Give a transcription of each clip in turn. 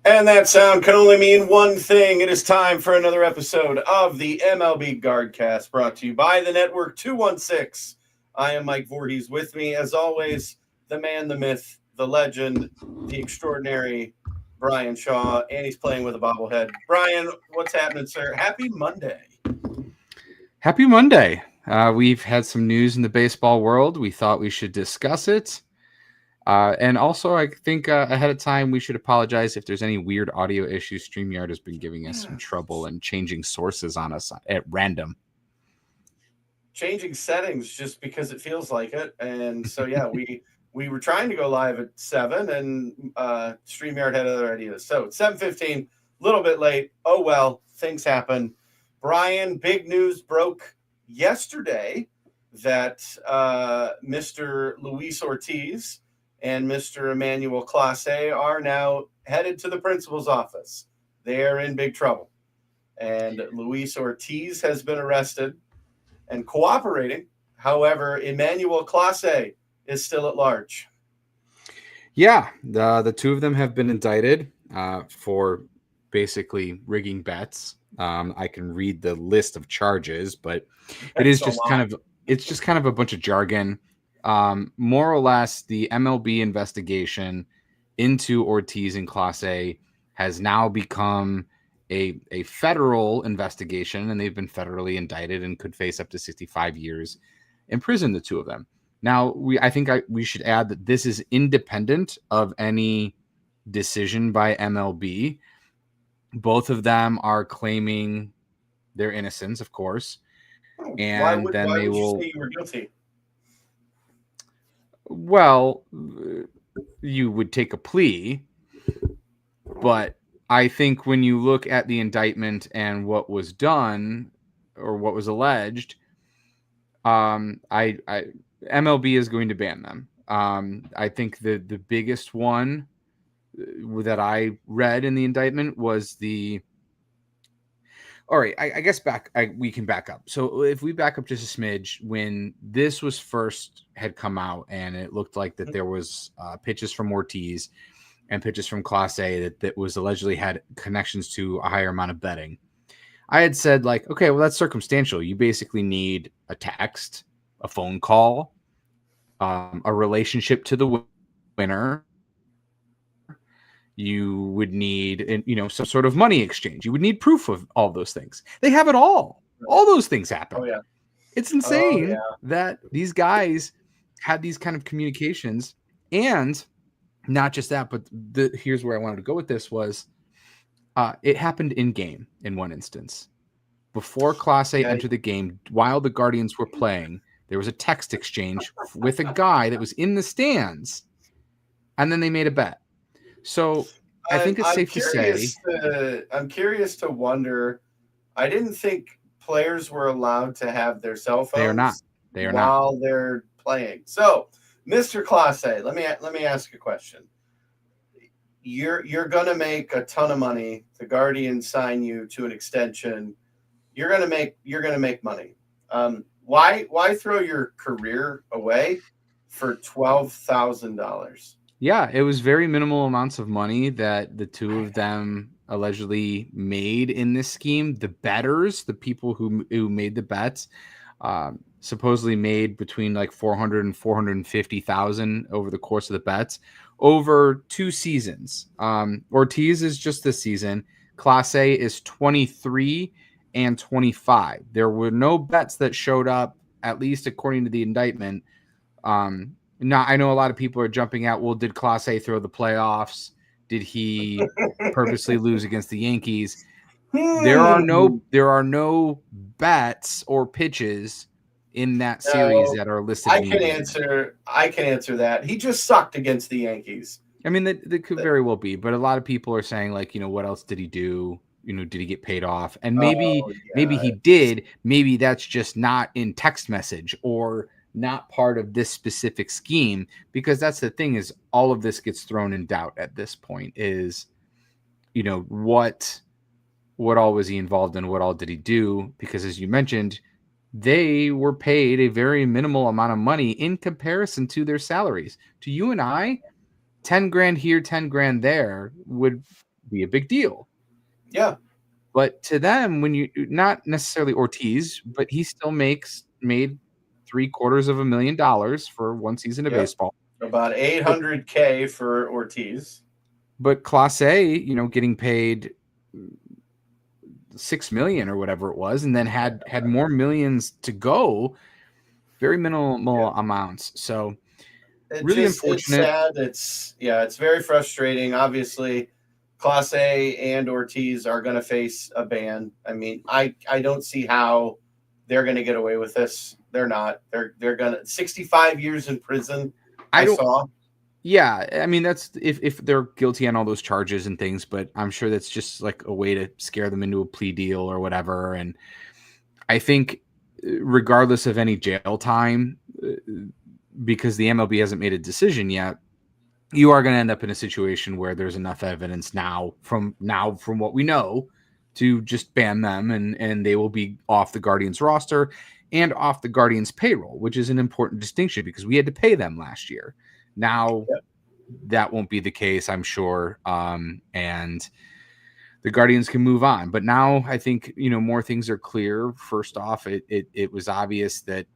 And that sound can only mean one thing. It is time for another episode of the MLB Guardcast, brought to you by the Network 216. I am Mike Vorhies. With me, as always, the man, the myth, the legend, the extraordinary Bryan Shaw, and he's playing with a bobblehead. Bryan, what's happening, sir? Happy Monday. Happy Monday. We've had some news in the baseball world. We thought we should discuss it. And also, I think ahead of time, we should apologize if there's any weird audio issues. StreamYard has been giving us some trouble and changing sources on us at random. Changing settings just because it feels like it. And so, yeah, we were trying to go live at 7, and StreamYard had other ideas. So it's 7:15, a little bit late. Oh, well, things happen. Bryan, big news broke yesterday that Mr. Luis Ortiz and Mr. Emmanuel Clase are now headed to the principal's office. They are in big trouble. And Luis Ortiz has been arrested and cooperating. However, Emmanuel Clase is still at large. Yeah, the two of them have been indicted for basically rigging bets. I can read the list of charges, but it's just kind of a bunch of jargon. More or less, the MLB investigation into Ortiz and Clase has now become a federal investigation, and they've been federally indicted and could face up to 65 years in prison, the two of them. Now, I think we should add that this is independent of any decision by MLB. Both of them are claiming their innocence, of course. And why would they will you say you were guilty? Well, you would take a plea, but I think when you look at the indictment and what was done or what was alleged, MLB is going to ban them. I think the biggest one that I read in the indictment was all right, I guess we can back up. So if we back up just a smidge, when this was first had come out and it looked like that there was pitches from Ortiz and pitches from Clase that was allegedly had connections to a higher amount of betting, I had said, like, okay, well, that's circumstantial. You basically need a text, a phone call, a relationship to the winner. You would need, some sort of money exchange. You would need proof of all those things. They have it all. All those things happen. Oh, yeah. It's insane that these guys had these kind of communications. And not just that, but here's where I wanted to go with this was it happened in game in one instance. Before Clase entered the game, while the Guardians were playing, there was a text exchange with a guy that was in the stands. And then they made a bet. So I think it's safe to say. I'm curious to wonder. I didn't think players were allowed to have their cell phones. They are not. While they're playing. So, Mr. Clase, let me ask a question. You're gonna make a ton of money. The Guardians sign you to an extension. You're gonna make money. Why throw your career away for $12,000? Yeah, it was very minimal amounts of money that the two of them allegedly made in this scheme. The bettors, the people who made the bets, supposedly made between like $400,000 and $450,000 over the course of the bets over 2 seasons. Ortiz is just this season. Clase is 23 and 25. There were no bets that showed up, at least according to the indictment. Now, I know a lot of people are jumping out. Well, did Clase throw the playoffs? Did he purposely lose against the Yankees? There are no bets or pitches in that series that are listed. I can answer that. He just sucked against the Yankees. I mean, that could very well be, but a lot of people are saying, like, what else did he do? Did he get paid off? And maybe he did. Maybe that's just not in text message or not part of this specific scheme, because that's the thing is all of this gets thrown in doubt at this point is, what all was he involved in? What all did he do? Because as you mentioned, they were paid a very minimal amount of money in comparison to their salaries. To you and I, 10 grand here, 10 grand there would be a big deal. Yeah. But to them, when you not necessarily Ortiz, but he still made $750,000 for one season of Yep. baseball. About But $800K for Ortiz. Clase A, getting paid $6 million or whatever it was, and then had more millions to go, very minimal amounts. So really It's unfortunate. sad. It's very frustrating. Obviously, Clase A and Ortiz are going to face a ban. I mean, I don't see how they're going to get away with this. They're not. They're going to 65 years in prison. I saw. Yeah, I mean that's if they're guilty on all those charges and things, but I'm sure that's just like a way to scare them into a plea deal or whatever. And I think regardless of any jail time, because the MLB hasn't made a decision yet, you are going to end up in a situation where there's enough evidence from what we know to just ban them, and they will be off the Guardians roster and off the Guardians payroll, which is an important distinction because we had to pay them last year. Now that won't be the case, I'm sure, and the Guardians can move on. But now I think more things are clear. First off, it was obvious that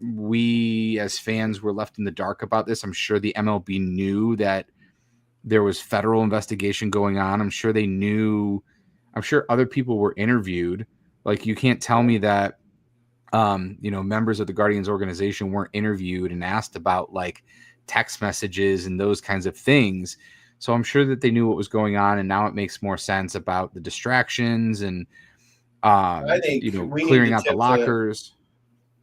we as fans were left in the dark about this. I'm sure the MLB knew that there was federal investigation going on. I'm sure they knew. I'm sure other people were interviewed. Like, you can't tell me that members of the Guardians organization weren't interviewed and asked about like text messages and those kinds of things. So I'm sure that they knew what was going on, and now it makes more sense about the distractions and I think we clearing need to out the lockers.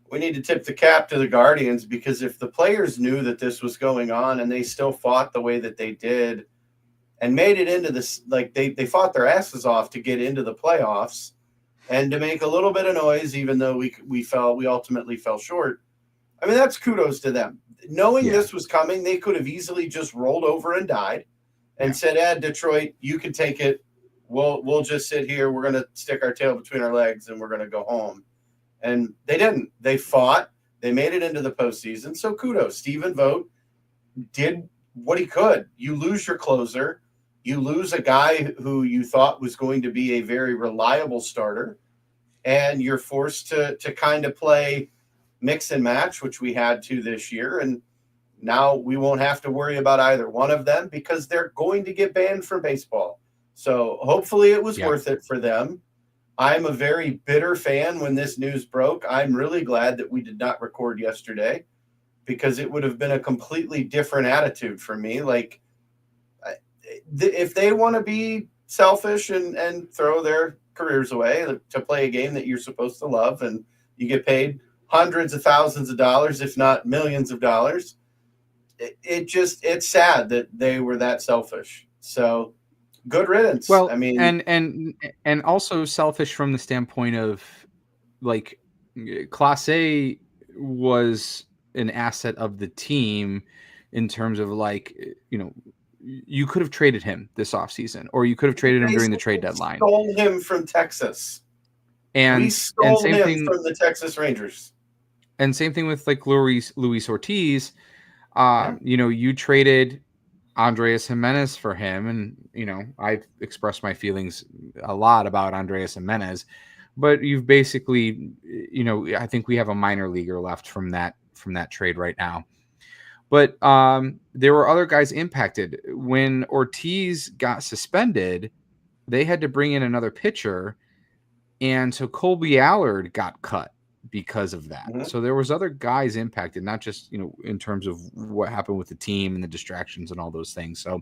We need to tip the cap to the Guardians, because if the players knew that this was going on and they still fought the way that they did and made it into this, like they fought their asses off to get into the playoffs and to make a little bit of noise, even though we ultimately fell short. I mean, that's kudos to them. Knowing this was coming, they could have easily just rolled over and died and said, Detroit, you can take it. We'll just sit here. We're going to stick our tail between our legs and we're going to go home. And they didn't. They fought. They made it into the postseason. So kudos. Stephen Vogt did what he could. You lose your closer. You lose a guy who you thought was going to be a very reliable starter. And you're forced to kind of play mix and match, which we had to this year. And now we won't have to worry about either one of them because they're going to get banned from baseball. So hopefully it was worth it for them. I'm a very bitter fan when this news broke. I'm really glad that we did not record yesterday, because it would have been a completely different attitude for me. Like, if they want to be selfish and throw their careers away to play a game that you're supposed to love, and you get paid hundreds of thousands of dollars, if not millions of dollars, it's sad that they were that selfish. So good riddance. Well, I mean, and also selfish from the standpoint of, like, Clase A was an asset of the team in terms of, like, you could have traded him this offseason, or you could have traded him during the trade deadline. Stole him from Texas. And we stole same him thing from the Texas Rangers. And same thing with like Luis Ortiz. You traded Andreas Jimenez for him, and I've expressed my feelings a lot about Andreas Jimenez, but you've basically, I think we have a minor leaguer left from that trade right now. But there were other guys impacted. When Ortiz got suspended, they had to bring in another pitcher, and so Colby Allard got cut because of that. Mm-hmm. So there was other guys impacted, not just, in terms of what happened with the team and the distractions and all those things. So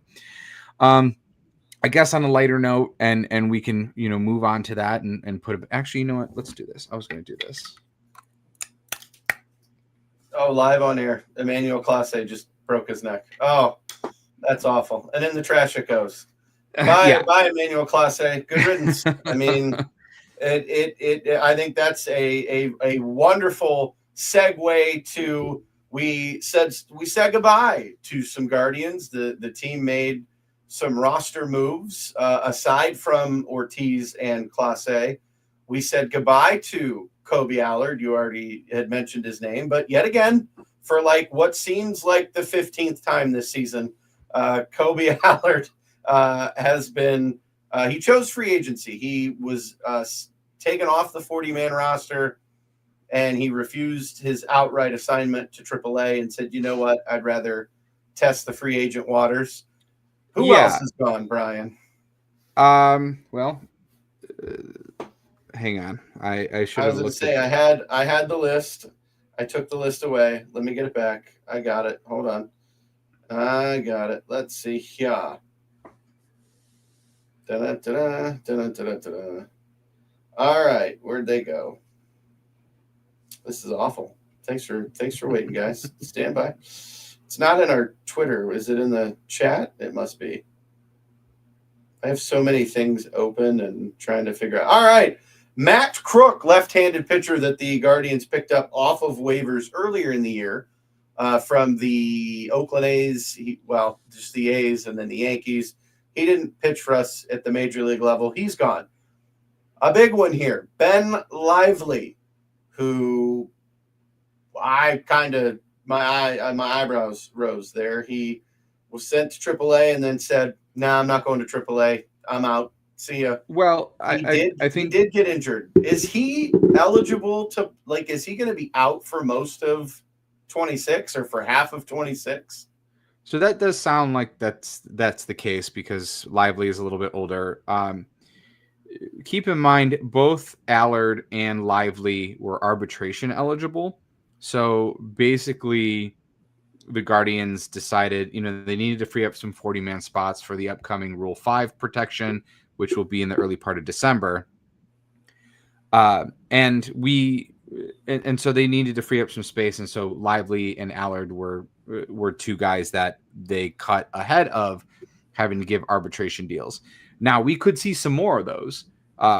I guess on a lighter note, and we can, move on to that and put it. Actually, you know what? Let's do this. I was going to do this. Oh, live on air. Emmanuel Clase just broke his neck. Oh, that's awful. And in the trash it goes. Bye, Emmanuel Clase. Good riddance. I mean, I think that's a wonderful segue to we said goodbye to some Guardians. The team made some roster moves aside from Ortiz and Clase. We said goodbye to Colby Allard. You already had mentioned his name, but yet again, for like what seems like the 15th time this season, Colby Allard has been he chose free agency. He was taken off the 40-man roster, and he refused his outright assignment to AAA and said, "You know what? I'd rather test the free agent waters." Who else Yeah. is gone, Brian? Well, hang on. I should I was have going to looked say at I had the list. I took the list away. Let me get it back. I got it. Hold on. I got it. Let's see here. Da-da-da-da, da-da-da-da-da. All right, where'd they go? This is awful. Thanks for waiting, guys. Stand by. It's not in our Twitter. Is it in the chat? It must be. I have so many things open and trying to figure out. All right. Matt Crook, left-handed pitcher that the Guardians picked up off of waivers earlier in the year from the Oakland A's. Just the A's and then the Yankees. He didn't pitch for us at the major league level. He's gone. A big one here, Ben Lively, who my eyebrows rose there. He was sent to AAA and then said, "Nah, I'm not going to AAA. I'm out. See ya." Well, I I he think did get injured. Is he eligible to is he going to be out for most of 26 or for half of 26? so. That does sound like that's the case because Lively is a little bit older. Keep in mind, both Allard and Lively were arbitration eligible. So basically, the Guardians decided, they needed to free up some 40-man spots for the upcoming Rule 5 protection, which will be in the early part of December. And so they needed to free up some space. And so Lively and Allard were two guys that they cut ahead of having to give arbitration deals. Now, we could see some more of those.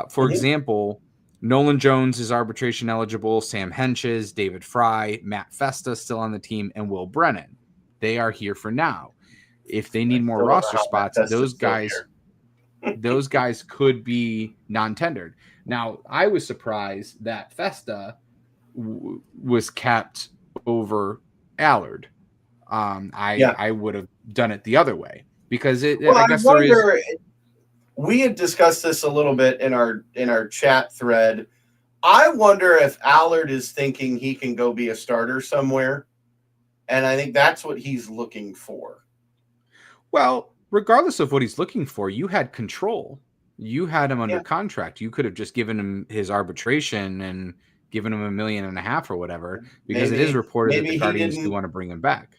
For example, Nolan Jones is arbitration eligible, Sam Henches, David Fry, Matt Festa still on the team, and Will Brennan. They are here for now. If they need more roster spots, those guys could be non-tendered. Now, I was surprised that Festa was kept over Allard. I would have done it the other way because I guess there is. We had discussed this a little bit in our chat thread. I wonder if Allard is thinking he can go be a starter somewhere, and I think that's what he's looking for. Well, regardless of what he's looking for, you had control. You had him under contract. You could have just given him his arbitration and given him $1.5 million or whatever, because it is reported that the Guardians do want to bring him back.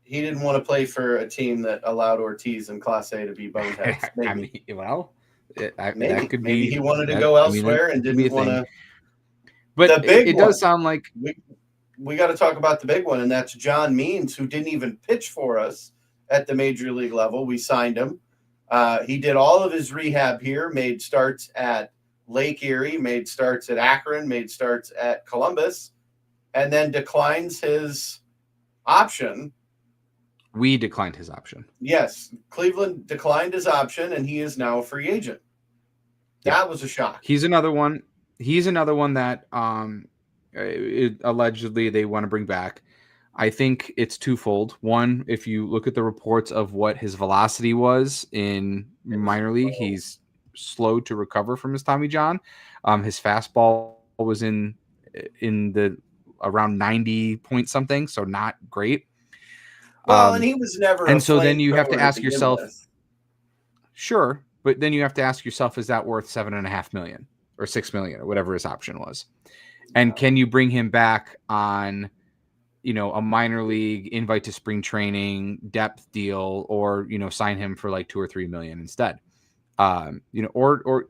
He didn't want to play for a team that allowed Ortiz and Clase A to be boneheads. Maybe. That could be. Maybe he wanted to go elsewhere and didn't want to. But it does sound like we got to talk about the big one, and that's John Means, who didn't even pitch for us at the major league level. We signed him. He did all of his rehab here, made starts at Lake Erie, made starts at Akron, made starts at Columbus, and then declines his option. We declined his option. Yes, Cleveland declined his option, and he is now a free agent. That was a shock. He's another one. That allegedly they want to bring back. I think it's twofold. One, if you look at the reports of what his velocity was in minor league, he's slow to recover from his Tommy John. His fastball was in the around 90 point something, so not great. Well, and he was never. And so then you have to ask yourself, sure, but then you have to ask yourself, is that worth $7.5 million or $6 million or whatever his option was? And can you bring him back on, a minor league invite to spring training depth deal, or, sign him for like $2 or $3 million instead? Or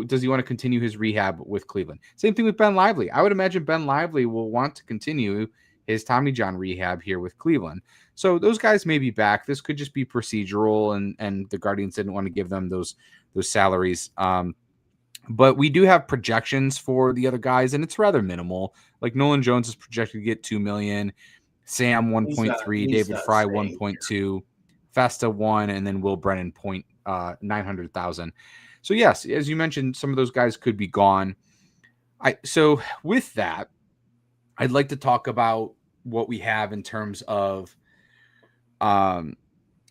does he want to continue his rehab with Cleveland? Same thing with Ben Lively. I would imagine Ben Lively will want to continue his Tommy John rehab here with Cleveland. So those guys may be back. This could just be procedural, and the Guardians didn't want to give them those salaries. But we do have projections for the other guys, and it's rather minimal. Like Nolan Jones is projected to get $2 million, Sam 1.3, David Fry 1.2, Festa 1, and then Will Brennan $900,000. So yes, as you mentioned, some of those guys could be gone. So with that, I'd like to talk about what we have in terms of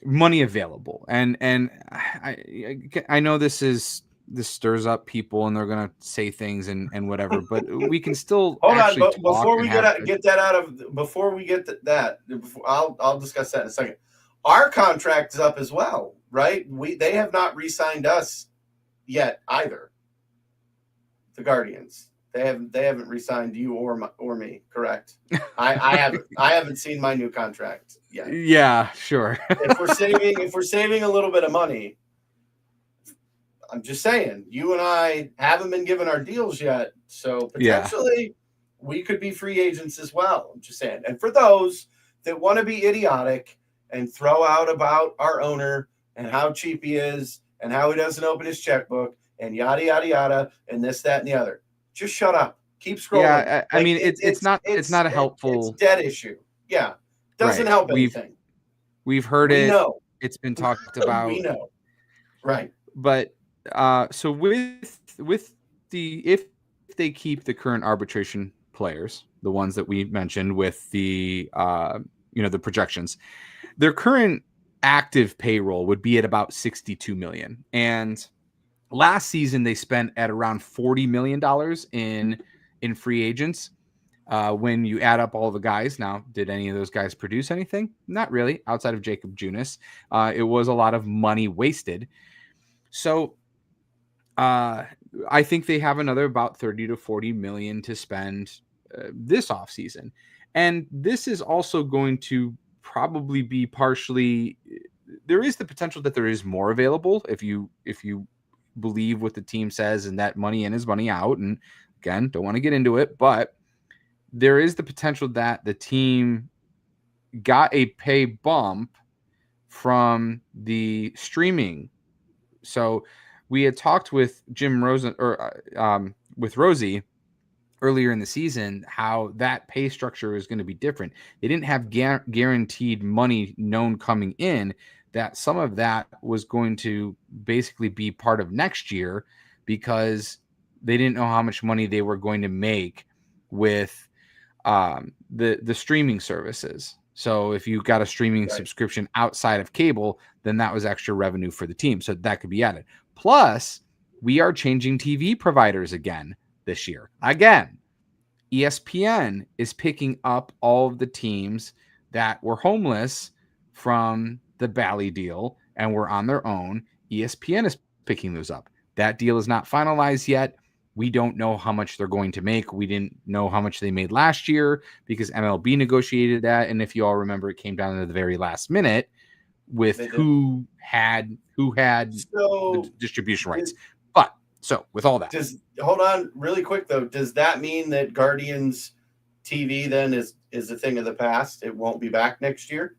money available. And I know this stirs up people and they're gonna say things and whatever, but we can still Hold on, actually but talk before and we have get that out of before we get I'll discuss that in a second. Our contract is up as well, right? They have not re-signed us yet either. The Guardians. They haven't re-signed you or me, correct? I haven't seen my new contract yet. Yeah, sure. if we're saving a little bit of money, I'm just saying, you and I haven't been given our deals yet, so potentially we could be free agents as well. I'm just saying. And for those that want to be idiotic and throw out about our owner and how cheap he is and how he doesn't open his checkbook and yada yada yada and this, that, and the other, just shut up. Keep scrolling. Yeah, I mean it's not a helpful. It's a dead issue. Yeah, doesn't help anything. We've heard we it. Know. It's been talked about. We know, right? But so with the if they keep the current arbitration players, the ones that we mentioned with the the projections, their current active payroll would be at about 62 million. And last season they spent at around $40 million in free agents. When you add up all the guys, now, did any of those guys produce anything? Not really, outside of Jacob Junis. It was a lot of money wasted. So I think they have another about 30 to 40 million to spend this offseason. And this is also going to probably be partially, there is the potential that there is more available if you believe what the team says, and that money in is money out. And again, don't want to get into it, but there is the potential that the team got a pay bump from the streaming. So we had talked with Jim Rosen with Rosie earlier in the season how that pay structure is going to be different. They didn't have guaranteed money known coming in, that some of that was going to basically be part of next year because they didn't know how much money they were going to make with the streaming services. So if you got a streaming subscription outside of cable, then that was extra revenue for the team. So that could be added. Plus, we are changing TV providers again this year. Again, ESPN is picking up all of the teams that were homeless from the Bally deal and were on their own. ESPN is picking those up. That deal is not finalized yet. We don't know how much they're going to make. We didn't know how much they made last year because MLB negotiated that. And if you all remember, it came down to the very last minute with who had the distribution rights. But so with all that, hold on really quick though. Does that mean that Guardians TV then is a thing of the past? It won't be back next year?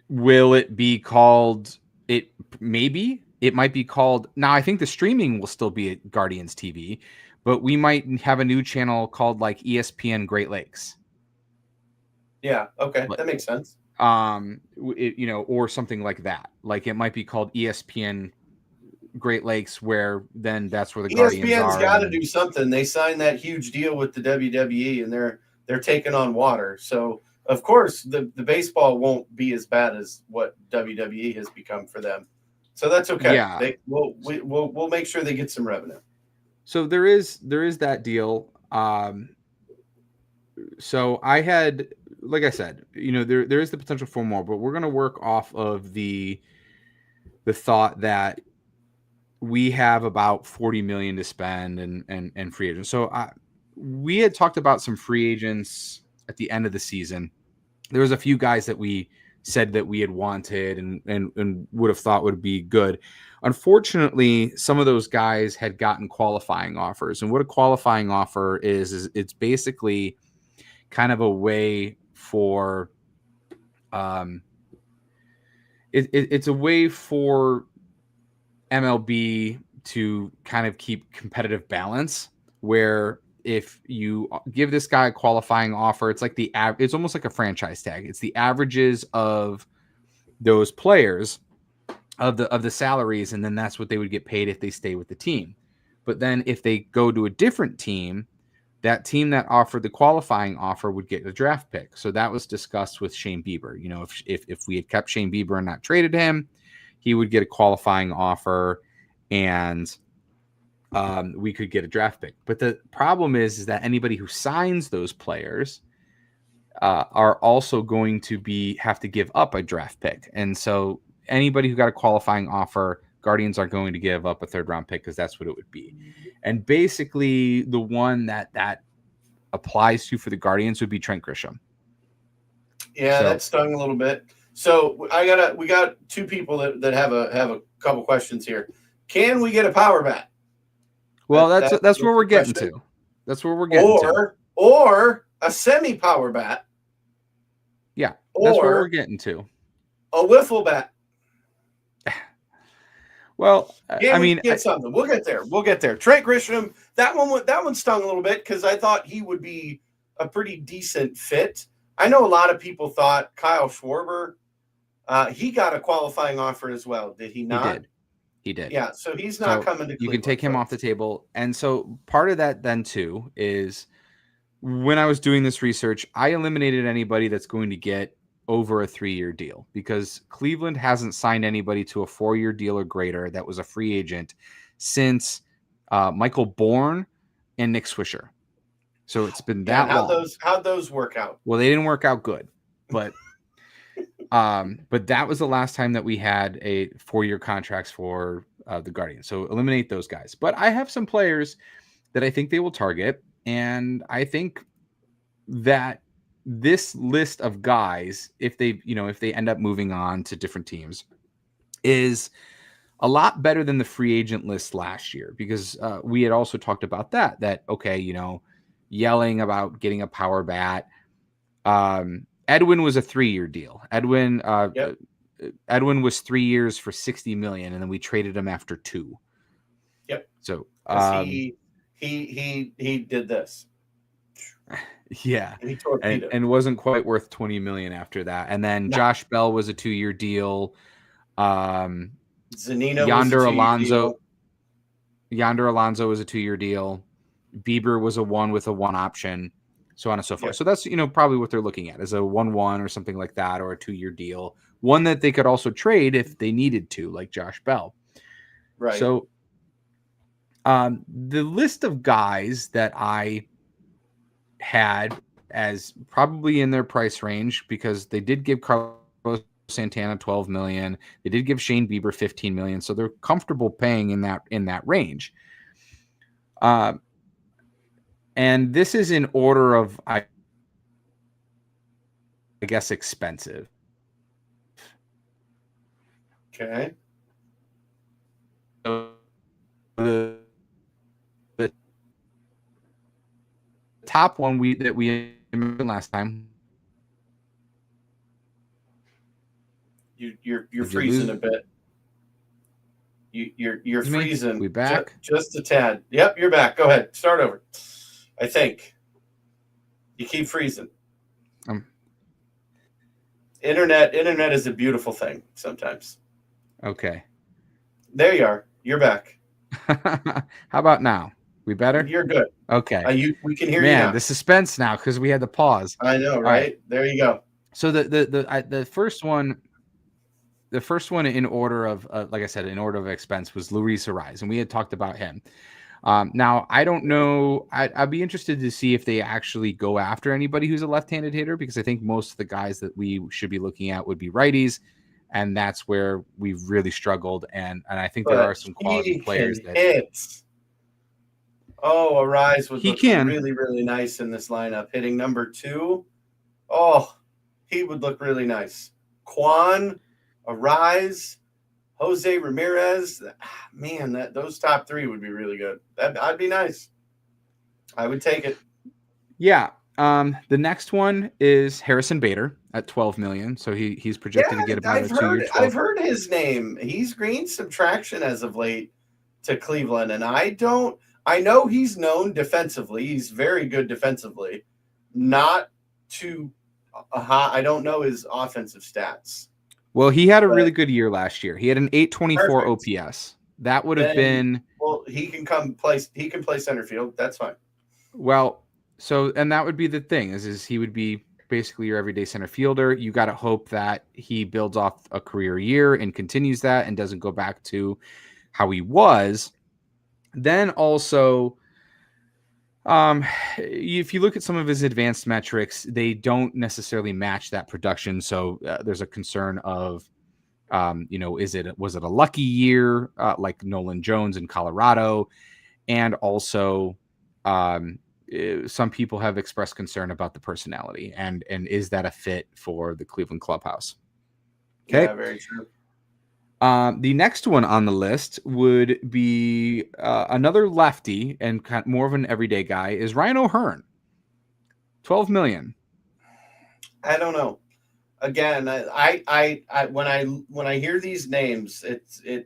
Will it be called it? Maybe. It might be called, now I think the streaming will still be at Guardians TV, but we might have a new channel called like ESPN Great Lakes. Yeah, okay, that makes sense. Or something like that. Like it might be called ESPN Great Lakes, where then that's where the Guardians are. ESPN's got to do something. They signed that huge deal with the WWE, and they're taking on water. So of course the baseball won't be as bad as what WWE has become for them. So that's okay. Yeah, we'll make sure they get some revenue. So there is that deal. So I had, like I said, there is the potential for more, but we're going to work off of the thought that we have about 40 million to spend and free agents. So we had talked about some free agents at the end of the season. There was a few guys that we said that we had wanted and would have thought would be good. Unfortunately, some of those guys had gotten qualifying offers. And what a qualifying offer is it's basically kind of a way for it's a way for MLB to kind of keep competitive balance, where if you give this guy a qualifying offer, it's like it's almost like a franchise tag. It's the averages of those players of the salaries, and then that's what they would get paid if they stay with the team. But then if they go to a different team, that team that offered the qualifying offer would get a draft pick. So that was discussed with Shane Bieber. You know, if we had kept Shane Bieber and not traded him, he would get a qualifying offer, and we could get a draft pick. But the problem is that anybody who signs those players are also going to have to give up a draft pick. And so anybody who got a qualifying offer, Guardians are going to give up a third round pick because that's what it would be. And basically the one that applies to for the Guardians would be Trent Grisham. Yeah, that stung a little bit. So we got two people that have a couple questions here. Can we get a power bat? Well, that's where we're getting to. That's where we're getting to. Or a semi-power bat. Yeah, that's where we're getting to. A wiffle bat. Well, I mean, get something. We'll get there. Trent Grisham. That one stung a little bit because I thought he would be a pretty decent fit. I know a lot of people thought Kyle Schwarber. He got a qualifying offer as well. Did he not? He did. Yeah. So he's not coming to Cleveland. You can take him off the table. And so part of that then too is when I was doing this research, I eliminated anybody that's going to get over a 3-year deal because Cleveland hasn't signed anybody to a 4-year deal or greater that was a free agent since Michael Bourne and Nick Swisher. So it's been that long. How'd those work out? Well, they didn't work out good, but that was the last time that we had a 4-year contracts for the Guardians. So eliminate those guys. But I have some players that I think they will target, and I think that this list of guys, if they end up moving on to different teams, is a lot better than the free agent list last year because we had also talked about that okay, yelling about getting a power bat. Edwin was a 3-year deal. Edwin was 3 years for $60 million, and then we traded him after 2. Yep. So he did this. Yeah, and wasn't quite worth $20 million after that. And then Josh Bell was a 2-year deal. Zanino Yonder Alonso was a 2-year deal. Bieber was a 1 with a 1 option, so on and so forth. So that's probably what they're looking at is a 1-1 or something like that, or a 2-year deal, one that they could also trade if they needed to, like Josh Bell. Right. So the list of guys that I had as probably in their price range, because they did give Carlos Santana $12 million, they did give Shane Bieber $15 million, so they're comfortable paying in that range. And this is in order of I guess expensive. Okay. So the top one that we mentioned last time. You're freezing a bit. You're freezing. We back? Just a tad. Yep, you're back. Go ahead. Start over. I think you keep freezing. Internet is a beautiful thing sometimes. Okay. There you are. You're back. How about now? We better? You're good. Okay. We can hear you now. Man, the suspense now because we had the pause. I know, right? There you go. So the first one in order of like I said, in order of expense was Luis Ariz, and we had talked about him. Now I don't know. I'd be interested to see if they actually go after anybody who's a left-handed hitter, because I think most of the guys that we should be looking at would be righties, and that's where we've really struggled. And I think there are some quality players that hits. Oh, Ariz would look really, really nice in this lineup. Hitting number 2. Oh, he would look really nice. Quan, Ariz, Jose Ramirez. Man, those top 3 would be really good. That'd be nice. I would take it. Yeah. The next one is Harrison Bader at $12 million. So he's projected to get about a 2 year. I've heard his name. He's gained some traction as of late to Cleveland, and I know he's known defensively. He's very good defensively. Not too high. I don't know his offensive stats. Well, he had a really good year last year. He had an 824 OPS. That would have been. Well, he can play center field. That's fine. Well, So, and that would be the thing is he would be basically your everyday center fielder. You got to hope that he builds off a career year and continues that and doesn't go back to how he was. Then also, if you look at some of his advanced metrics, they don't necessarily match that production. So there's a concern of, was it a lucky year like Nolan Jones in Colorado? And also, some people have expressed concern about the personality and is that a fit for the Cleveland clubhouse? Okay. Yeah, very true. The next one on the list would be another lefty and kind of more of an everyday guy is Ryan O'Hearn. 12 million. I don't know. Again, when I hear these names,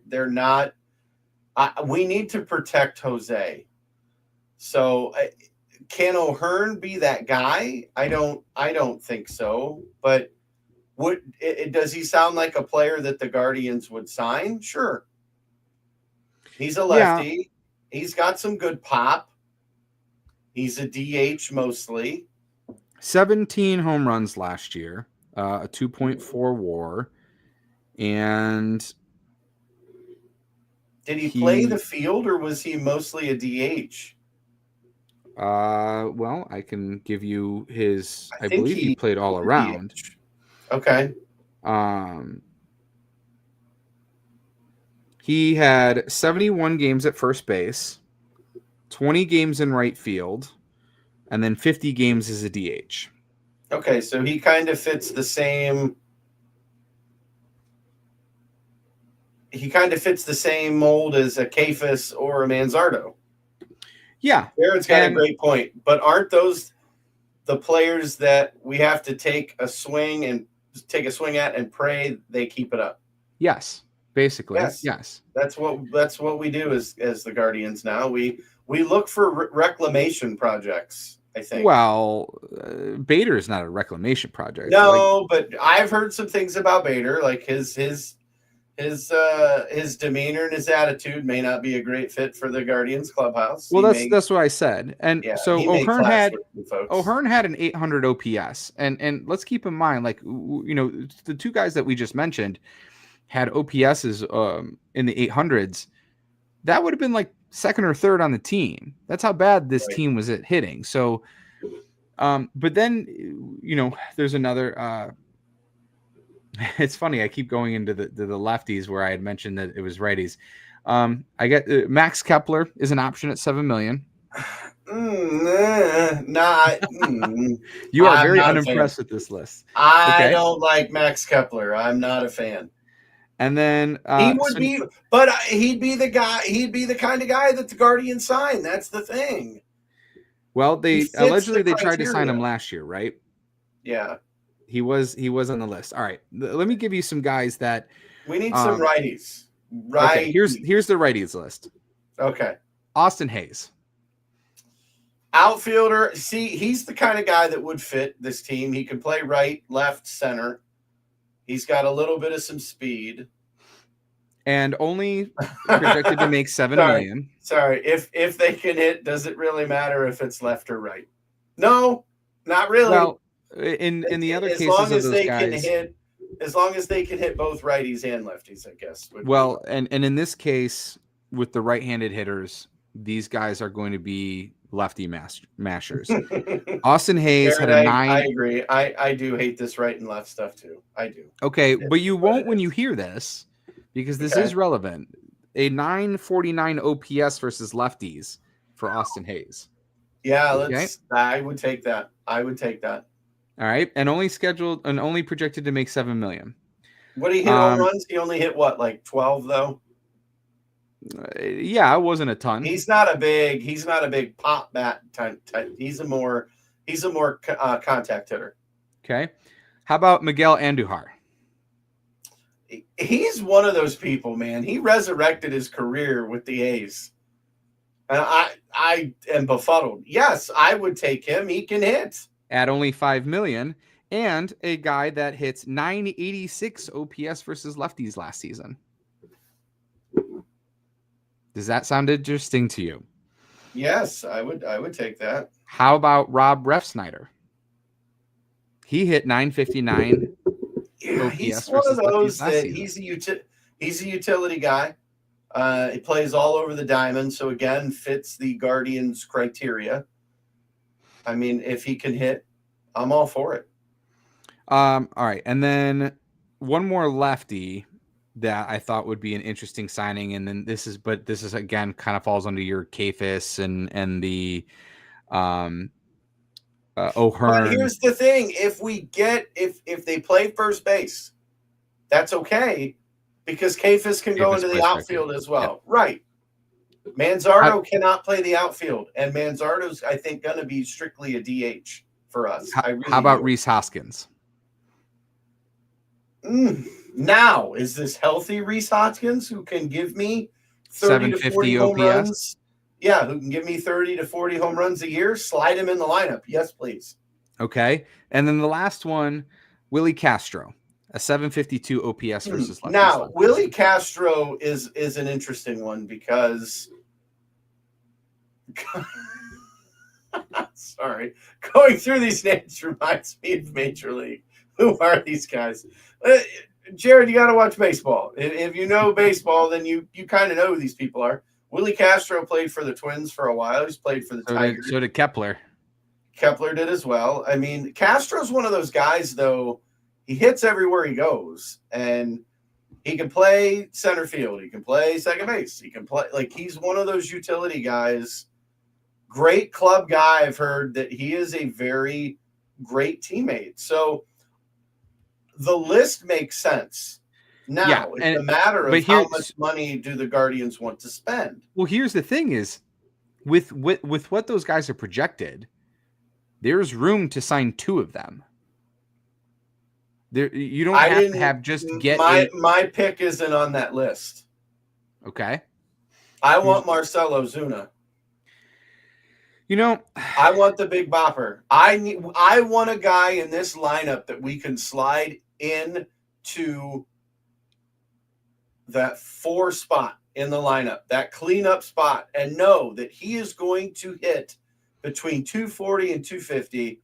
they're not. We need to protect Jose. So can O'Hearn be that guy? I don't think so. But does he sound like a player that the Guardians would sign? Sure. He's a lefty. Yeah. He's got some good pop. He's a DH mostly. 17 home runs last year, a 2.4 WAR, and did he play the field or was he mostly a DH? Well, I can give you his. I believe he played all around. DH. Okay. He had 71 games at first base, 20 games in right field, and then 50 games as a DH. Okay, so he kind of fits the same. He kind of fits the same mold as a Kefis or a Manzardo. Yeah. Jared's got a great point. But aren't those the players that we have to take a swing at and pray they keep it up? Yes. Basically. Yes. That's what we do as the Guardians now. We look for reclamation projects, I think. Well, Bader is not a reclamation project. No, but I've heard some things about Bader, like his demeanor and his attitude may not be a great fit for the Guardians clubhouse. Well, that's what I said. And so O'Hearn had an 800 OPS, and let's keep in mind, like, the two guys that we just mentioned had OPSs in the 800s. That would have been like second or third on the team. That's how bad this team was at hitting. So, but then, there's another, it's funny. I keep going into the lefties where I had mentioned that it was righties. I get Max Kepler is an option at $7 million. You are very unimpressed with this list. I don't like Max Kepler. I'm not a fan. And then he would be, but he'd be the guy. He'd be the kind of guy that the Guardians sign. That's the thing. Well, they allegedly they tried to sign him last year, right? Yeah, he was on the list. All right, let me give you some guys that we need some righties. Right. Okay, here's the righties list. Okay. Austin Hayes, outfielder. See, he's the kind of guy that would fit this team. He can play right, left, center. He's got a little bit of some speed. And only projected to make $7 million. Sorry. If they can hit, does it really matter if it's left or right? No, not really. Well, in the other cases of those guys, as long as they can hit both righties and lefties, I guess. Well, and in this case, with the right-handed hitters, these guys are going to be lefty mashers. Austin Hayes had a 9. I agree. I do hate this right and left stuff too. I do. Okay, but you won't when you hear this, because this is relevant. A 949 OPS versus lefties for Austin Hayes. Yeah, I would take that. All right, and only projected to make $7 million. What did he hit home runs? He only hit what, like 12 though? Yeah, it wasn't a ton. He's not a big pop bat type. He's a more contact hitter. Okay. How about Miguel Andujar? He's one of those people, man. He resurrected his career with the A's. And I am befuddled. Yes, I would take him. He can hit. At only $5 million, and a guy that hits 986 OPS versus lefties last season. Does that sound interesting to you? Yes, I would take that. How about Rob Refsnyder? He hit 959 Yeah, he's OPS one of versus lefties those last that season. he's a utility guy. He plays all over the diamond, so again, fits the Guardians' criteria. I mean, if he can hit, I'm all for it. All right, and then one more lefty that I thought would be an interesting signing, and then this is again kind of falls under your Kafis and the But O'Hearn. here's the thing: if they play first base, that's okay because Kafis can go Kafis into the plays second. outfield as well. Yep. Right. Manzardo cannot play the outfield, and Manzardo's, I think, going to be strictly a DH for us. How about Rhys Hoskins? Now, is this healthy Rhys Hoskins who can give me 30 to 40 home runs? Yeah, who can give me 30 to 40 home runs a year? Slide him in the lineup. Yes, please. Okay. And then the last one, Willie Castro, a 752 OPS versus lefties. Now, Willie Castro is an interesting one because sorry, going through these names reminds me of Major League. Who are these guys? Jared, you got to watch baseball. If you know baseball, then you kind of know who these people are. Willie Castro played for the Twins for a while. He's played for the Tigers. So did Kepler. Kepler did as well. I mean, Castro's one of those guys, though. He hits everywhere he goes, and he can play center field. He can play second base. He can play he's one of those utility guys. Great club guy. I've heard that he is a very great teammate. So the list makes sense. Now, it's a matter of how much money do the Guardians want to spend. Well, here's the thing is, with what those guys are projected, there's room to sign two of them. There, you don't have to have just get my pick isn't on that list. Okay. I want Marcell Ozuna. I want the big bopper. I want a guy in this lineup that we can slide into that 4 spot in the lineup, that cleanup spot, and know that he is going to hit between 240 and 250,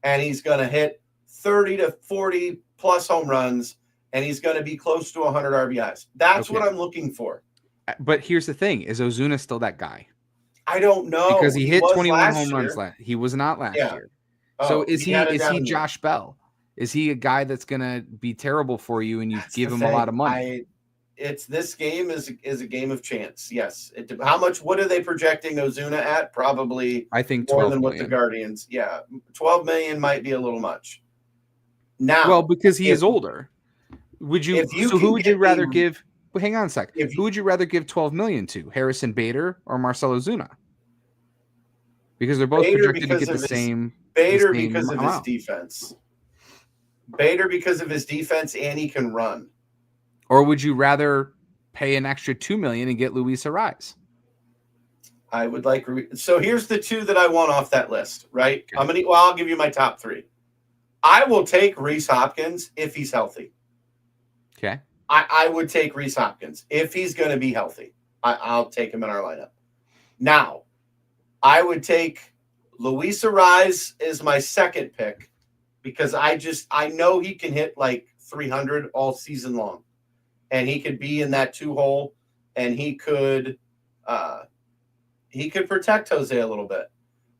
and he's going to hit 30 to 40 plus home runs, and he's going to be close to 100 RBIs. That's what I'm looking for. But here's the thing: is Ozuna still that guy? I don't know, because he hit 21 home runs he was not last year. So is he Josh Bell? Is he a guy that's gonna be terrible for you and you give him a lot of money? This game is a game of chance. Yes. What are they projecting Ozuna at? Probably I think more than what the Guardians. Yeah. 12 million might be a little much. Now, well, because he is older. Who would you rather give? Well, hang on a sec. Who would you rather give 12 million to? Harrison Bader or Marcell Ozuna? Because they're both projected to get the same. Bader because of his defense. Bader because of his defense, and he can run. Or would you rather pay an extra $2 million and get Luis Ariz? I would like. So here's the two that I want off that list. Right? Okay. I'll give you my top 3. I will take Rhys Hoskins if he's healthy. Okay. I would take Rhys Hoskins if he's going to be healthy. I'll take him in our lineup. Now, I would take Luis Ariz as my second pick because I know he can hit like 300 all season long, and he could be in that 2-hole, and he could protect Jose a little bit.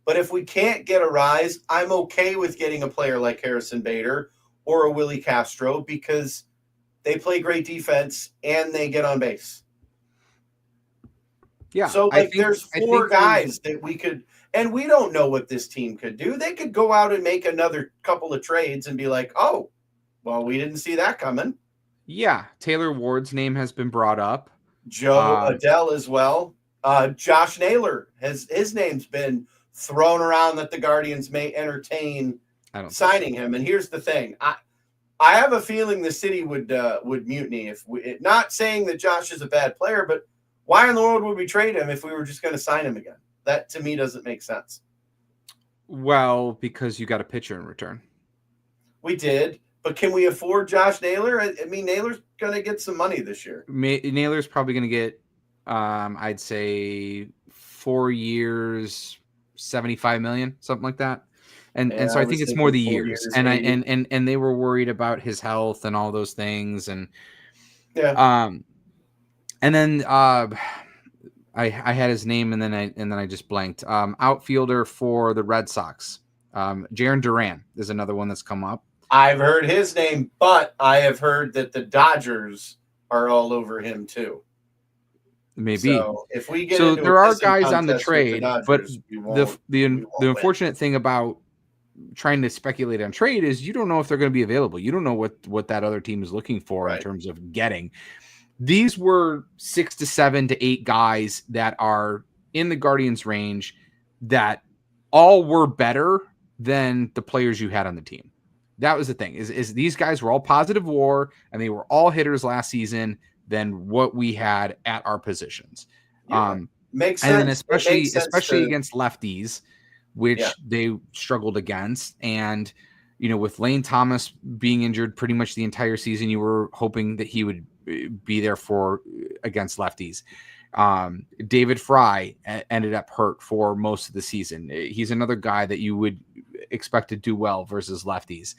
But if we can't get Ariz, I'm okay with getting a player like Harrison Bader or a Willie Castro because they play great defense and they get on base. Yeah. So there's 4 guys that we could, and we don't know what this team could do. They could go out and make another couple of trades and be like, oh, well, we didn't see that coming. Yeah. Taylor Ward's name has been brought up. Joe Adele as well. Josh Naylor his name's been thrown around that the Guardians may entertain signing him. And here's the thing. I have a feeling the city would mutiny not saying that Josh is a bad player, but why in the world would we trade him if we were just going to sign him again? That to me doesn't make sense. Well, because you got a pitcher in return. We did, but can we afford Josh Naylor? I mean, Naylor's going to get some money this year. Naylor's probably going to get, I'd say 4 years, $75 million, something like that. And so I I was think it's more thinking the 4 years, years, and 80. and they were worried about his health and all those things, and Yeah. and then I had his name, and then I just blanked. Outfielder for the Red Sox, Jarren Duran is another one that's come up. I've heard his name, but I have heard that the Dodgers are all over him too. Maybe. So if we get So into a there are pissing guys on the contest with the trade, but Dodgers, we the won't the win. unfortunate thing about trying to speculate on trade is you don't know if they're going to be available. You don't know what that other team is looking for in Right. terms of getting. These were 6 to 7 to 8 guys that are in the Guardians range that all were better than the players you had on the team. That was the thing is these guys were all positive WAR and they were all hitters last season than what we had at our positions. Yeah. Makes and sense. then especially against lefties, which Yeah. they struggled against. And, with Lane Thomas being injured pretty much the entire season, you were hoping that he would be there for against lefties. David Fry ended up hurt for most of the season. He's another guy that you would expect to do well versus lefties.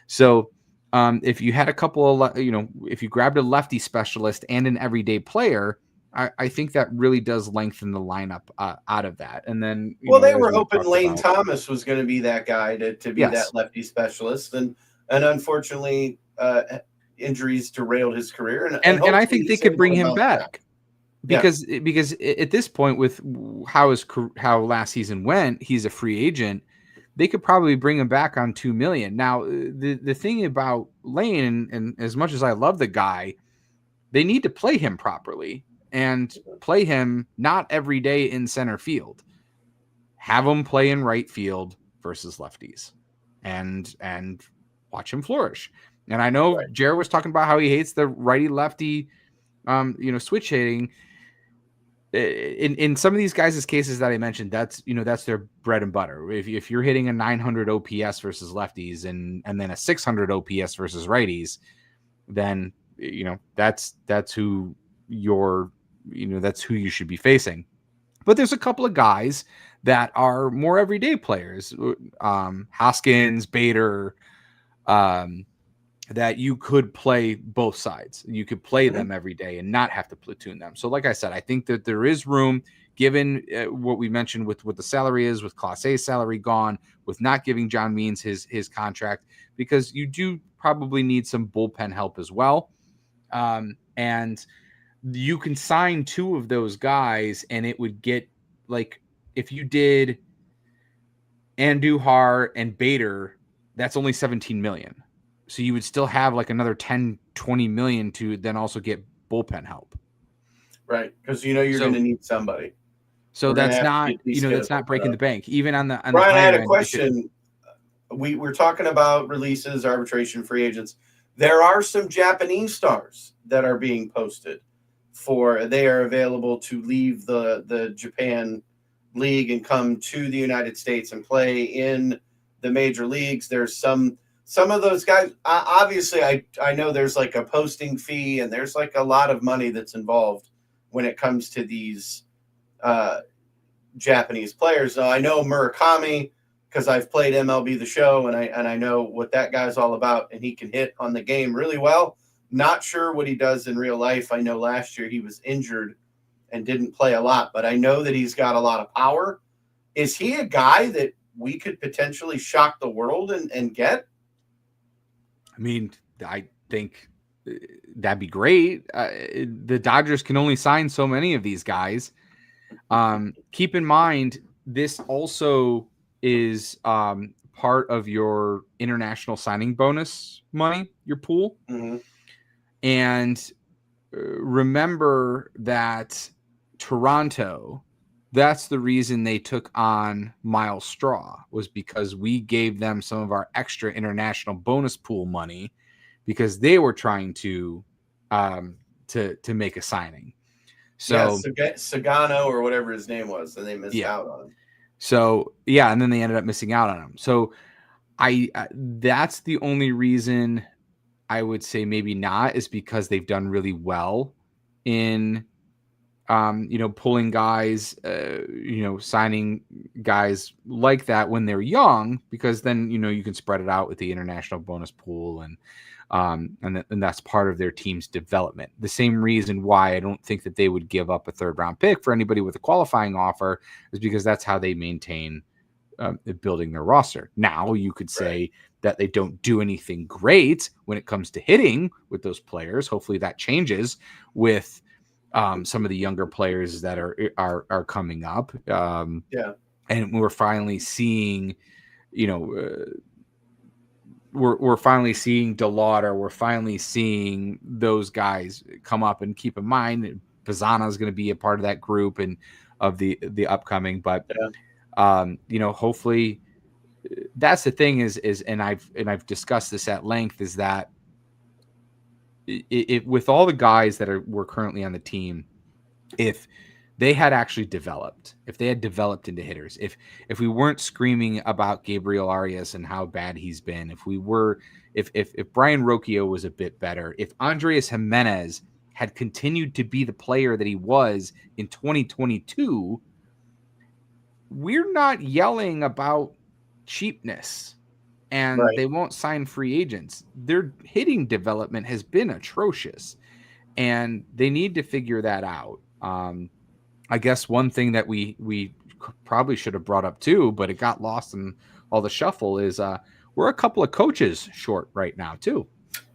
So if you had a couple of, if you grabbed a lefty specialist and an everyday player, I think that really does lengthen the lineup out of that. And then, they as were we hoping talked Lane about, Thomas was going to be that guy to be yes, that lefty specialist, and unfortunately, injuries derailed his career. and I think they could bring him back because at this point, with how last season went, he's a free agent. They could probably bring him back on $2 million. Now, the thing about Lane, and as much as I love the guy, they need to play him properly and play him not every day in center field. Have him play in right field versus lefties, and watch him flourish. And I know Jared was talking about how he hates the righty lefty, switch hitting. In some of these guys' cases that I mentioned, that's their bread and butter. If you're hitting a 900 OPS versus lefties and then a 600 OPS versus righties, then that's who that's who you should be facing. But there's a couple of guys that are more everyday players, Hoskins, Bader, that you could play both sides. You could play them every day and not have to platoon them. So like I said, I think that there is room, given what we mentioned with what the salary is, with Clase A's salary gone, with not giving John Means his contract, because you do probably need some bullpen help as well. And you can sign 2 of those guys and it would get, like, if you did Andujar and Bader, that's only 17 million. So you would still have like another 10, 20 million to then also get bullpen help. Right. Because you're going to need somebody. So that's not, that's not breaking the bank. Even on the Brian, I had a question. We're talking about releases, arbitration, free agents. There are some Japanese stars that are being posted they are available to leave the Japan league and come to the United States and play in the major leagues. There's some of those guys. Obviously, I know there's like a posting fee and there's like a lot of money that's involved when it comes to these Japanese players. Now, I know Murakami because I've played MLB The Show and I know what that guy's all about, and he can hit on the game really well. Not sure what he does in real life. I know last year he was injured and didn't play a lot, but I know that he's got a lot of power. Is he a guy that we could potentially shock the world and get? I mean, I think that'd be great. The Dodgers can only sign so many of these guys. Keep in mind, this also is part of your international signing bonus money, your pool. Mm-hmm. And remember that Toronto, that's the reason they took on Miles Straw, was because we gave them some of our extra international bonus pool money because they were trying to make a signing. So Sagano or whatever his name was, and they missed out on him. So and then they ended up missing out on him. So that's the only reason I would say maybe not, is because they've done really well in pulling guys, signing guys like that when they're young, because then, you can spread it out with the international bonus pool, and that's part of their team's development. The same reason why I don't think that they would give up a 3rd-round pick for anybody with a qualifying offer is because that's how they maintain building their roster. Now, you could say that they don't do anything great when it comes to hitting with those players. Hopefully that changes with some of the younger players that are coming up. And we're finally seeing, we're finally seeing DeLauder. We're finally seeing those guys come up. And keep in mind, Pizzana is going to be a part of that group and of the upcoming. But hopefully, that's the thing is and I've discussed this at length, is that it with all the guys that were currently on the team, if they had actually developed, if they had developed into hitters, if we weren't screaming about Gabriel Arias and how bad he's been, if Brian Rocchio was a bit better, if Andres Jimenez had continued to be the player that he was in 2022, we're not yelling about cheapness and they won't sign free agents. Their hitting development has been atrocious, and they need to figure that out. I guess one thing that we probably should have brought up too, but it got lost in all the shuffle, is we're a couple of coaches short right now too.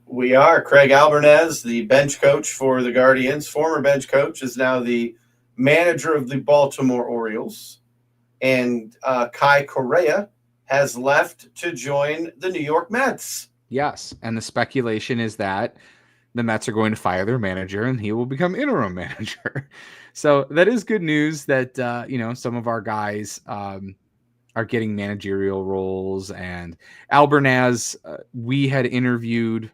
We are. Craig Albernez, the bench coach for the Guardians, former bench coach, is now the manager of the Baltimore Orioles. And Kai Correa has left to join the New York Mets. Yes, and the speculation is that the Mets are going to fire their manager and he will become interim manager. So that is good news that, some of our guys are getting managerial roles. And Albernaz, we had interviewed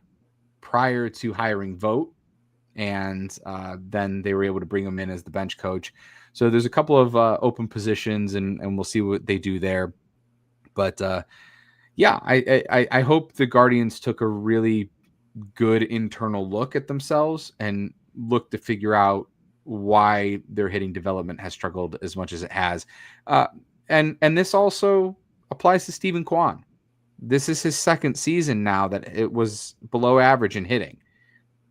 prior to hiring Vogt, and then they were able to bring him in as the bench coach. So there's a couple of open positions, and we'll see what they do there. But I hope the Guardians took a really good internal look at themselves and look to figure out why their hitting development has struggled as much as it has. And this also applies to Stephen Kwan. This is his 2nd season now that it was below average in hitting.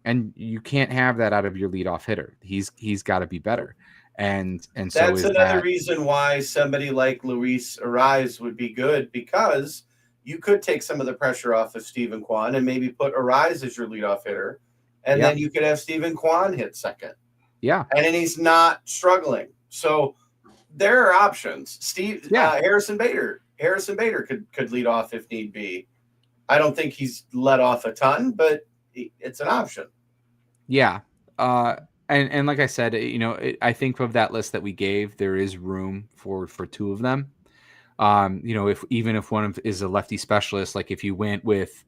And you can't have that out of your leadoff hitter. He's got to be better. And so that's another reason why somebody like Luis Ariz would be good, because you could take some of the pressure off of Stephen Kwan and maybe put Ariz as your leadoff hitter, and then you could have Stephen Kwan hit second. Yeah, and then he's not struggling. So there are options. Harrison Bader could lead off if need be. I don't think he's let off a ton, but it's an option. Yeah. And like I said, I think of that list that we gave, there is room for 2 of them. If one is a lefty specialist, like if you went with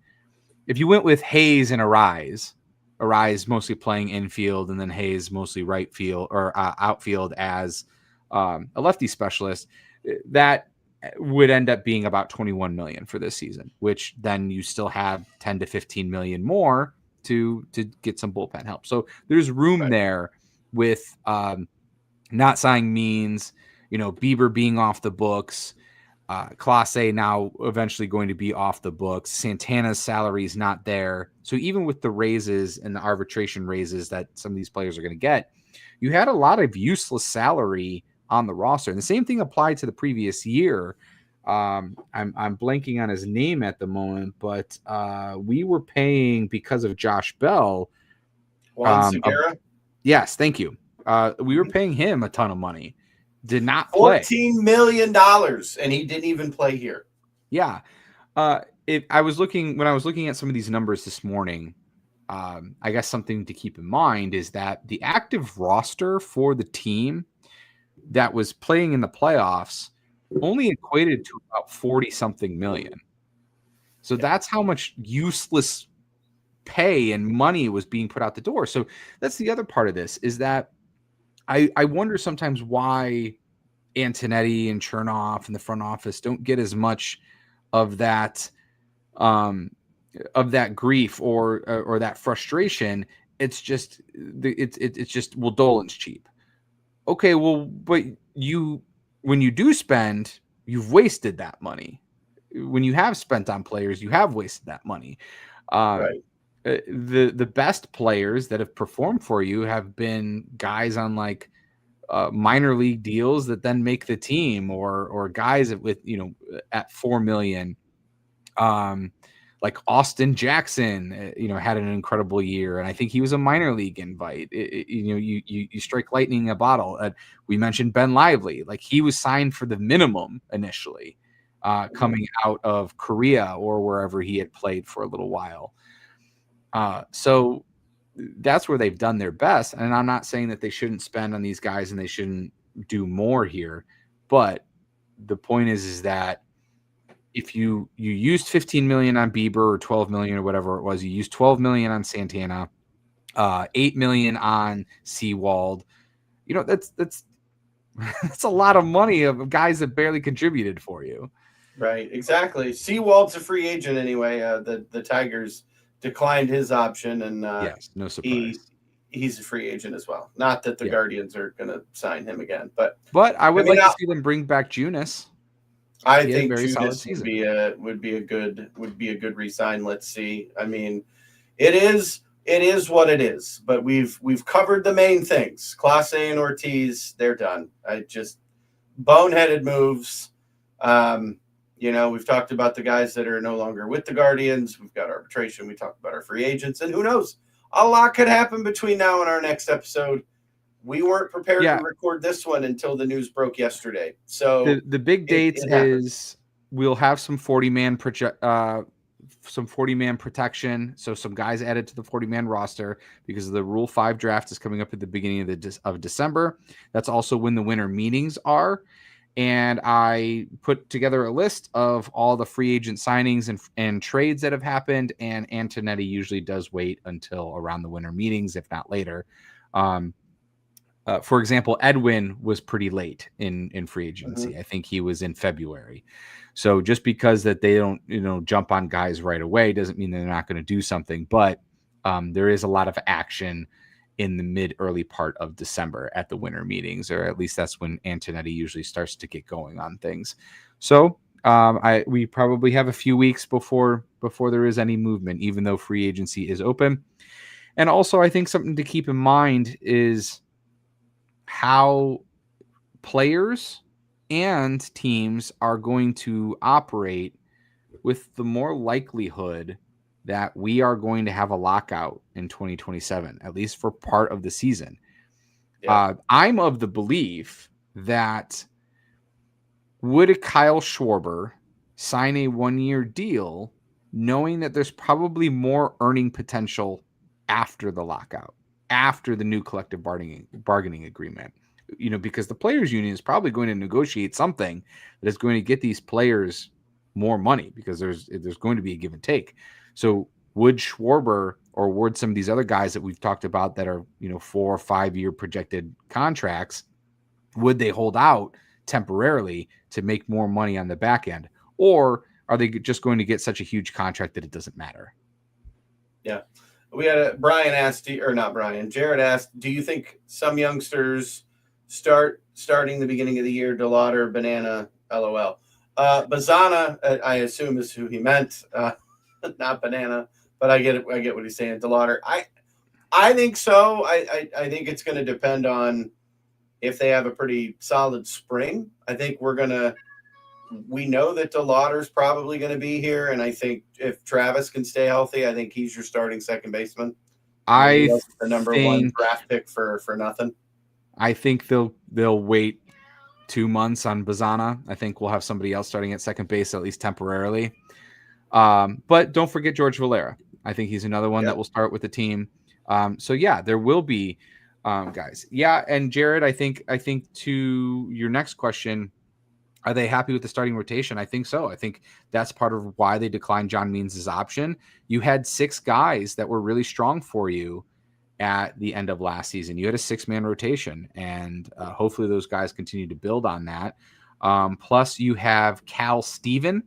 Hayes and Ariz mostly playing infield, and then Hayes mostly right field or outfield as a lefty specialist, that would end up being about $21 million for this season, which then you still have 10 to 15 million more to get some bullpen help. So there's room there with not signing Means, Bieber being off the books, Clase now eventually going to be off the books. Santana's salary is not there. So even with the raises and the arbitration raises that some of these players are going to get, you had a lot of useless salary on the roster. And the same thing applied to the previous year. I'm blanking on his name at the moment, but we were paying, because of Josh Bell. Juan Segura? Yes, thank you. We were paying him a ton of money. Did not play. $14 million, and he didn't even play here. Yeah. When I was looking at some of these numbers this morning, I guess something to keep in mind is that the active roster for the team that was playing in the playoffs only equated to about 40 something million. So that's how much useless pay and money was being put out the door. So that's the other part of this, is that I wonder sometimes why Antonetti and Chernoff and the front office don't get as much of that grief or that frustration. It's just Dolan's cheap. Okay, well, but when you do spend, you've wasted that money. When you have spent on players, you have wasted that money. Um, Right. the best players that have performed for you have been guys on like minor league deals that then make the team, or guys with at 4 million. Um, like Austin Jackson, had an incredible year, and I think he was a minor league invite. You strike lightning in a bottle. We mentioned Ben Lively, like he was signed for the minimum initially, coming out of Korea or wherever he had played for a little while. So that's where they've done their best. And I'm not saying that they shouldn't spend on these guys and they shouldn't do more here, but the point is that if you used 15 million on Bieber or 12 million or whatever it was, you used 12 million on Santana, 8 million on Seawald. That's that's a lot of money of guys that barely contributed for you. Right, exactly. Seawald's a free agent anyway. The Tigers declined his option, and Yes, no surprise. he's a free agent as well. Not that the Yeah, Guardians are going to sign him again, but but I I would mean, like to see them bring back Junis. I He had a think very solid Judas season. would be a good resign. Let's see. I mean, it is what it is. But we've covered the main things. Clase and Ortiz, they're done. I just boneheaded moves. We've talked about the guys that are no longer with the Guardians. We've got arbitration. We talked about our free agents, and who knows? A lot could happen between now and our next episode. We weren't prepared to Yeah, record this one until the news broke yesterday. So the big dates it happens. is we'll have some 40-man some 40-man protection, so some guys added to the 40-man roster because the Rule 5 draft is coming up at the beginning of December. That's also when the winter meetings are. And I put together a list of all the free agent signings and trades that have happened, and Antonetti usually does wait until around the winter meetings, if not later. For example, Edwin was pretty late in free agency. Mm-hmm. I think he was in February. So just because that they don't, jump on guys right away doesn't mean they're not going to do something. But there is a lot of action in the early part of December at the winter meetings, or at least that's when Antonetti usually starts to get going on things. So we probably have a few weeks before there is any movement, even though free agency is open. And also, I think something to keep in mind is how players and teams are going to operate with the more likelihood that we are going to have a lockout in 2027, at least for part of the season. Yeah. I'm of the belief that would Kyle Schwarber sign a 1-year deal knowing that there's probably more earning potential after the lockout, after the new collective bargaining agreement? Because the players union is probably going to negotiate something that is going to get these players more money, because there's going to be a give and take. So would Schwarber, or would some of these other guys that we've talked about that are 4 or 5 year projected contracts, would they hold out temporarily to make more money on the back end, or are they just going to get such a huge contract that it doesn't matter? Yeah. We had Brian asked, or not Brian, Jared asked, do you think some youngsters starting the beginning of the year, DeLauder, Banana, LOL? Bazana, I assume is who he meant, not Banana, but I get it. I get what he's saying. DeLauder, I think so. I think it's going to depend on if they have a pretty solid spring. I think we know that DeLauder's probably going to be here, and I think if Travis can stay healthy, I think he's your starting second baseman. He I wasn't the number one think draft pick for nothing. I think they'll wait 2 months on Bazana. I think we'll have somebody else starting at second base, at least temporarily. But don't forget George Valera. I think he's another one that will start with the team. So yeah, there will be guys. Yeah, and Jared, I think to your next question, are they happy with the starting rotation? I think so. I think that's part of why they declined John Means' option. You had 6 guys that were really strong for you at the end of last season. You had a 6-man rotation, and hopefully those guys continue to build on that. Plus, you have Cal Steven,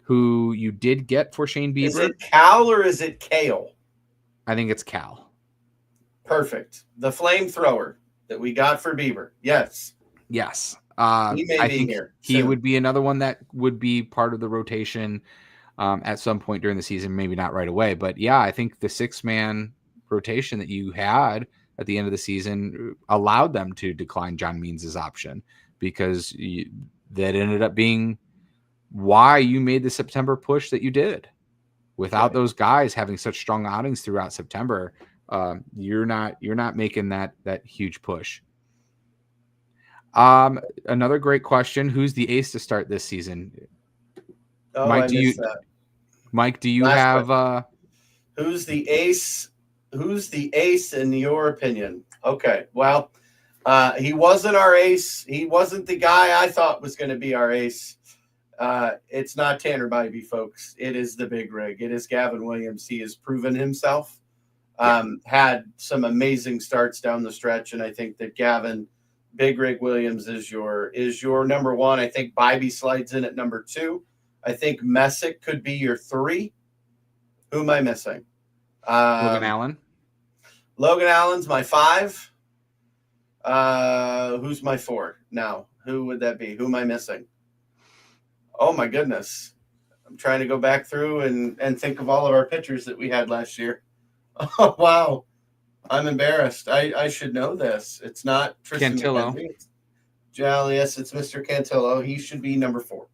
who you did get for Shane Bieber. Is it Cal or is it Kale? I think it's Cal. Perfect. The flamethrower. that we got for Bieber. Yes. Yes. He may I be think here he soon. would be another one that would be part of the rotation at some point during the season, maybe not right away. But yeah, I think the 6-man rotation that you had at the end of the season allowed them to decline John Means' option, because that ended up being why you made the September push that you did. Without those guys having such strong outings throughout September, you're not making that huge push. Another great question: who's the ace to start this season? Oh, Mike, I missed that. Mike, do you Last have who's the ace? Who's the ace in your opinion? Okay, well, he wasn't our ace. He wasn't the guy I thought was going to be our ace. It's not Tanner Bybee, folks. It is the big rig. It is Gavin Williams. He has proven himself. Had some amazing starts down the stretch, and I think that Gavin, Big Rig Williams, is your number one. I think Bybee slides in at number 2. I think Messick could be your 3. Who am I missing? Logan Allen? Logan Allen's my 5. Who's my 4 now? Who would that be? Who am I missing? Oh, my goodness. I'm trying to go back through and think of all of our pitchers that we had last year. Oh, wow. I'm embarrassed. I should know this. It's not Tristan Cantillo. McKenzie. Yes, it's Mr. Cantillo. He should be number 4.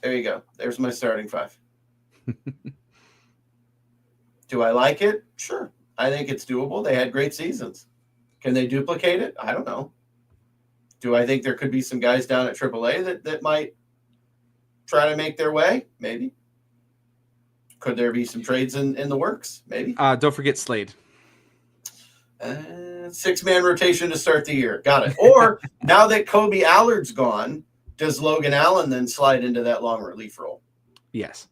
There you go. There's my starting 5. Do I like it? Sure. I think it's doable. They had great seasons. Can they duplicate it? I don't know. Do I think there could be some guys down at AAA that might try to make their way? Maybe. Could there be some trades in the works? Maybe. Don't forget Slade. 6-man rotation to start the year. Got it. Or now that Kobe Allard's gone, does Logan Allen then slide into that long relief role? Yes.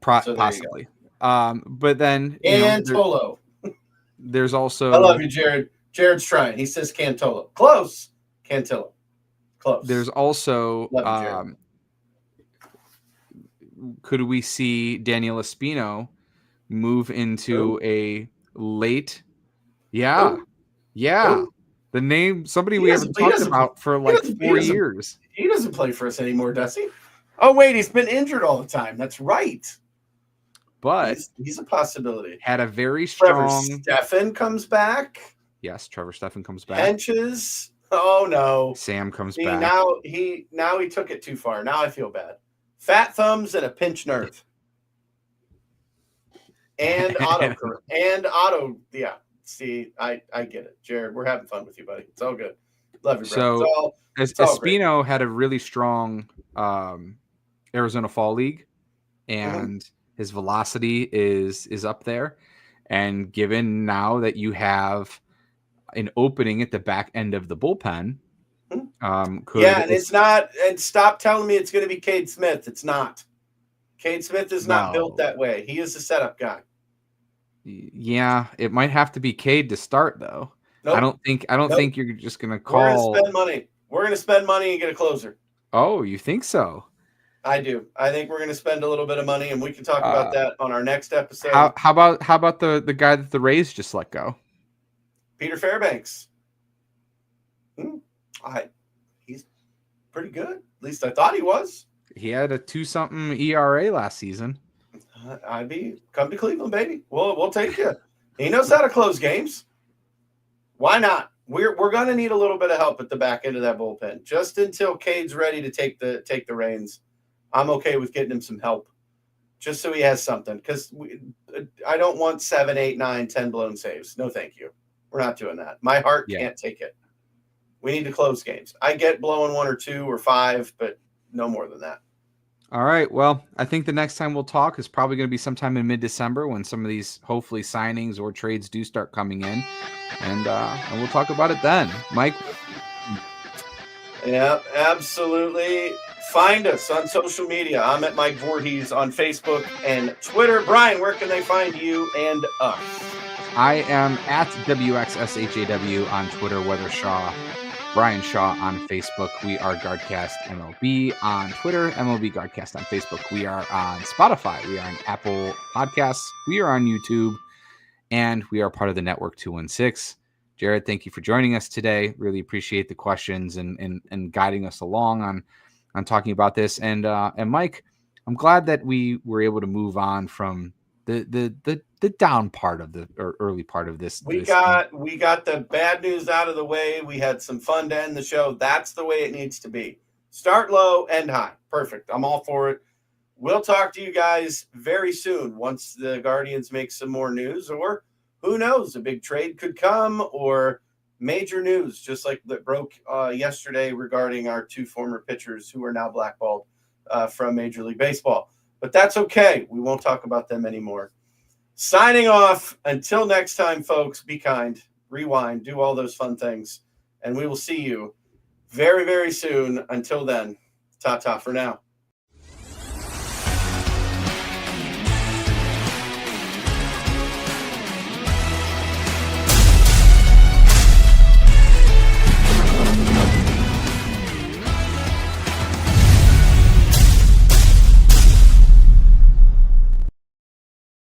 Possibly. But then Cantolo. There's also I love you, Jared. Jared's trying. He says Cantolo. Close. Cantillo. Close. There's also love you, could we see Daniel Espino move into a late? Yeah. Ooh. Yeah. Ooh. The name somebody we haven't talked about for like 4 years. He doesn't play for us anymore, does he? Oh, wait, he's been injured all the time. That's right. But he's a possibility. Had a very strong. Trevor Stephan comes back. Yes, Trevor Stephan comes back. Henches. Oh no. Sam comes back. Now he took it too far. Now I feel bad. Fat thumbs and a pinched nerve. And auto. Yeah. See, I get it. Jared, we're having fun with you, buddy. It's all good. Love you, bro. So Espino had a really strong Arizona Fall League, and his velocity is up there. And given now that you have an opening at the back end of the bullpen, it's not. And stop telling me it's going to be Cade Smith. It's not. Cade Smith is not built that way. He is a setup guy. Yeah, it might have to be Cade to start though. Nope. I don't think you're just going to call. We're going to spend money. We're going to spend money and get a closer. Oh, you think so? I do. I think we're going to spend a little bit of money, and we can talk about that on our next episode. How about the guy that the Rays just let go? Peter Fairbanks. He's pretty good. At least I thought he was. He had a 2-something ERA last season. Come to Cleveland, baby. We'll take you. He knows how to close games. Why not? We're going to need a little bit of help at the back end of that bullpen, just until Cade's ready to take the reins. I'm okay with getting him some help, just so he has something. Because I don't want 7, 8, 9, 10 blown saves. No, thank you. We're not doing that. My heart can't take it. We need to close games. I get blowing 1 or 2 or 5, but no more than that. All right. Well, I think the next time we'll talk is probably going to be sometime in mid-December when some of these hopefully signings or trades do start coming in, and we'll talk about it then. Mike. Yeah, absolutely. Find us on social media. I'm at Mike Vorhies on Facebook and Twitter. Brian, where can they find you and us? I am at WXSHAW on Twitter, Weather Shaw. Bryan Shaw on Facebook. We are Guardcast MLB on Twitter, MLB Guardcast on Facebook. We are on Spotify. We are on Apple Podcasts. We are on YouTube. and we are part of the Network 216. Jared, thank you for joining us today. Really appreciate the questions and guiding us along on talking about this. And Mike, I'm glad that we were able to move on from the down part of the or early part of this. We got the bad news out of the way. We had some fun to end the show. That's the way it needs to be. Start low, end high. Perfect. I'm all for it. We'll talk to you guys very soon once the Guardians make some more news, or who knows, a big trade could come, or major news, just like that broke yesterday regarding our two former pitchers who are now blackballed from Major League Baseball. But that's okay. We won't talk about them anymore. Signing off. Until next time, folks, be kind, rewind, do all those fun things, and we will see you very, very soon. Until then, ta-ta for now.